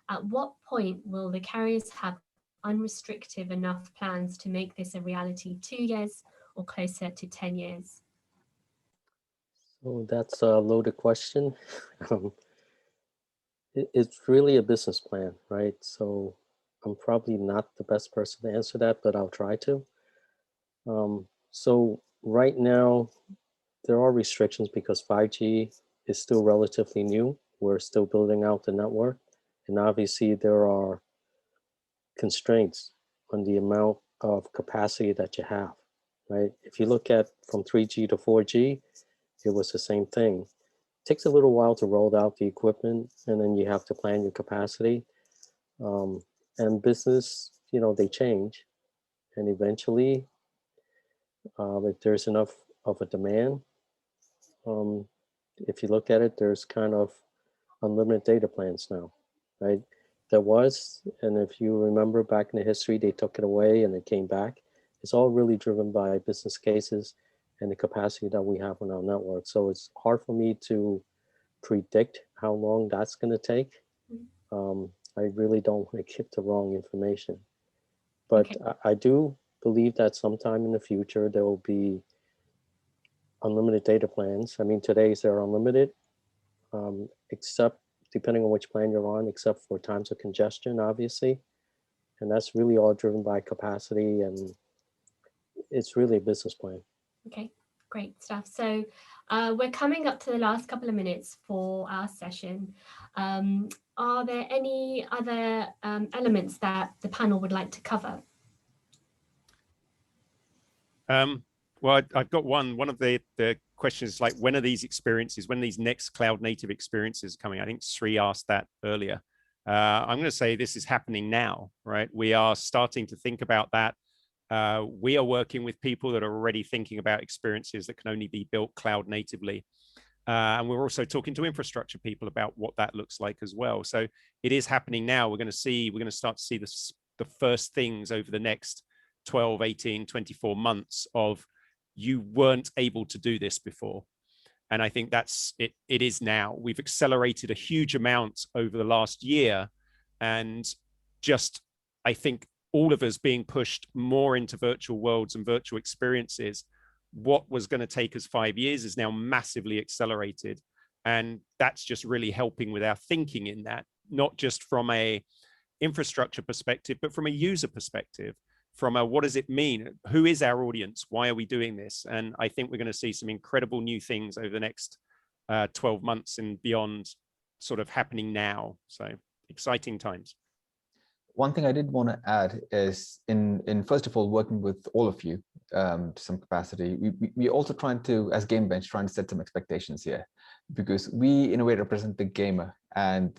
At what point will the carriers have unrestricted enough plans to make this a reality? 2 years or closer to 10 years? So that's a loaded question. It's really a business plan, right? So I'm probably not the best person to answer that, but I'll try to. So right now, there are restrictions because 5G is still relatively new. We're still building out the network. And obviously there are constraints on the amount of capacity that you have, right? If you look at from 3G to 4G, it was the same thing. It takes a little while to roll out the equipment, and then you have to plan your capacity. And business, they change. And eventually, if there's enough of a demand, if you look at it, there's kind of unlimited data plans now, right? There was, and if you remember back in the history, they took it away and it came back. It's all really driven by business cases and the capacity that we have on our network. So it's hard for me to predict how long that's going to take. I really don't want to give the wrong information. But okay. I do believe that sometime in the future, there will be unlimited data plans. I mean, today's they're unlimited, except depending on which plan you're on, except for times of congestion, obviously. And that's really all driven by capacity, and it's really a business plan. Okay, great stuff. So We're coming up to the last couple of minutes for our session. Are there any other elements that the panel would like to cover? Well, I've got one of the questions, like, when are these experiences, when these next cloud native experiences coming? I think Sri asked that earlier. I'm going to say this is happening now, right? We are starting to think about that. We are working with people that are already thinking about experiences that can only be built cloud natively. And we're also talking to infrastructure people about what that looks like as well. So it is happening now. We're going to start to see the first things over the next 12, 18, 24 months of, you weren't able to do this before. And I think that's it. It is now. We've accelerated a huge amount over the last year. And just, I think all of us being pushed more into virtual worlds and virtual experiences, what was going to take us 5 years is now massively accelerated. And that's just really helping with our thinking in that, not just from a infrastructure perspective, but from a user perspective, from a, what does it mean? Who is our audience? Why are we doing this? And I think we're going to see some incredible new things over the next 12 months and beyond, sort of happening now. So exciting times. One thing I did want to add is, in first of all, working with all of you to some capacity, we also trying to, as Game Bench, trying to set some expectations here, because we in a way represent the gamer, and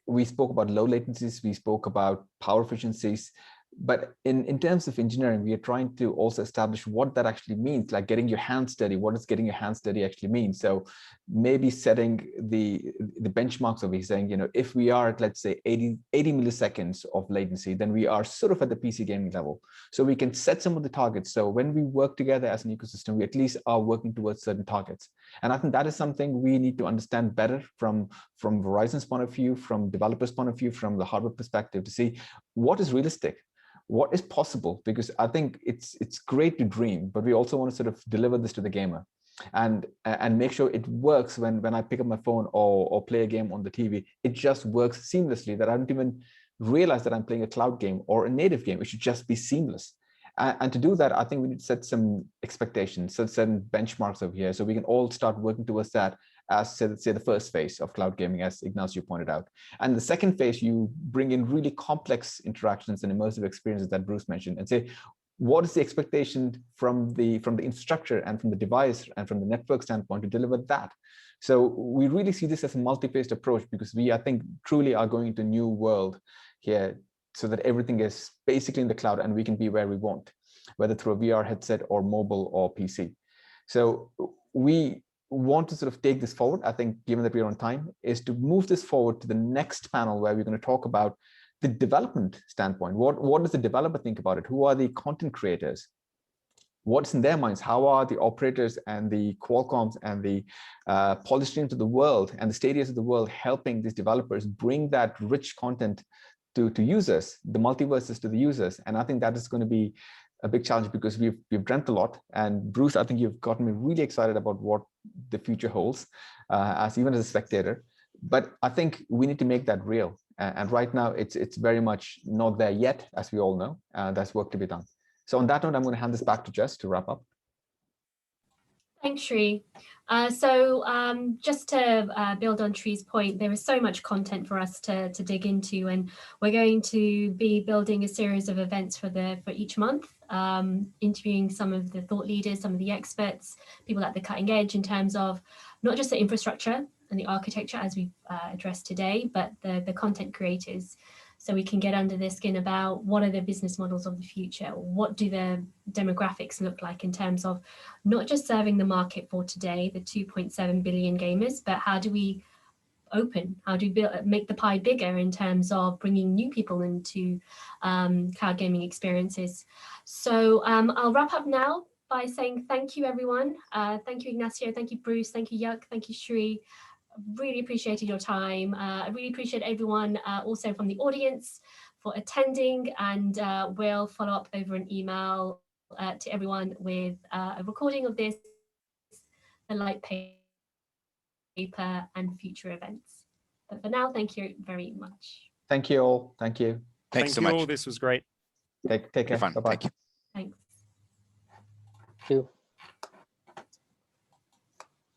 we spoke about low latencies, we spoke about power efficiencies, but in terms of engineering, we are trying to also establish what that actually means, like getting your hands dirty. What does getting your hands dirty actually mean? So maybe setting the benchmarks of it, saying, you know, if we are at, let's say, 80 milliseconds of latency, then we are sort of at the PC gaming level. So we can set some of the targets. So when we work together as an ecosystem, we at least are working towards certain targets. And I think that is something we need to understand better from Verizon's point of view, from developers' point of view, from the hardware perspective, to see what is realistic, what is possible, because I think it's great to dream, but we also want to sort of deliver this to the gamer and make sure it works when I pick up my phone or play a game on the TV. It just works seamlessly, that I don't even realize that I'm playing a cloud game or a native game. It should just be seamless. And to do that, I think we need to set some expectations, set certain benchmarks over here, so we can all start working towards that as, say the first phase of cloud gaming, as Ignacio pointed out. And the second phase, you bring in really complex interactions and immersive experiences that Bruce mentioned, and say, what is the expectation from the infrastructure and from the device and from the network standpoint to deliver that? So we really see this as a multi-phased approach, because we, I think, truly are going into a new world here, so that everything is basically in the cloud and we can be where we want, whether through a VR headset or mobile or PC. So we want to sort of take this forward. I think, given that we're on time, is to move this forward to the next panel, where we're going to talk about the development standpoint. What does the developer think about it? Who are the content creators? What's in their minds? How are the operators and the Qualcomms and the Polystreams of the world and the Stadias of the world helping these developers bring that rich content to users, the multiverses to the users? And I think that is going to be a big challenge, because we've dreamt a lot. And Bruce, I think you've gotten me really excited about what the future holds, even as a spectator. But I think we need to make that real. And right now, it's very much not there yet, as we all know. There's work to be done. So on that note, I'm going to hand this back to Jess to wrap up. Thanks, Sri. Just to build on Sri's point, there is so much content for us to dig into, and we're going to be building a series of events for each month, interviewing some of the thought leaders, some of the experts, people at the cutting edge in terms of not just the infrastructure and the architecture as we've addressed today, but the content creators. So we can get under their skin about what are the business models of the future, what do the demographics look like in terms of not just serving the market for today, the 2.7 billion gamers, but how do we make the pie bigger in terms of bringing new people into cloud gaming experiences. So I'll wrap up now by saying thank you, everyone. Thank you, Ignacio. Thank you, Bruce. Thank you, Yuk. Thank you, Sri. Really appreciated your time. I really appreciate everyone also from the audience for attending, and we'll follow up over an email to everyone with a recording of this, the light paper and future events. But for now, thank you very much. Thank you all. Thank you. Thanks so much. All. This was great. Take care. Fun. Bye-bye. Thank you. Thanks. Thank you.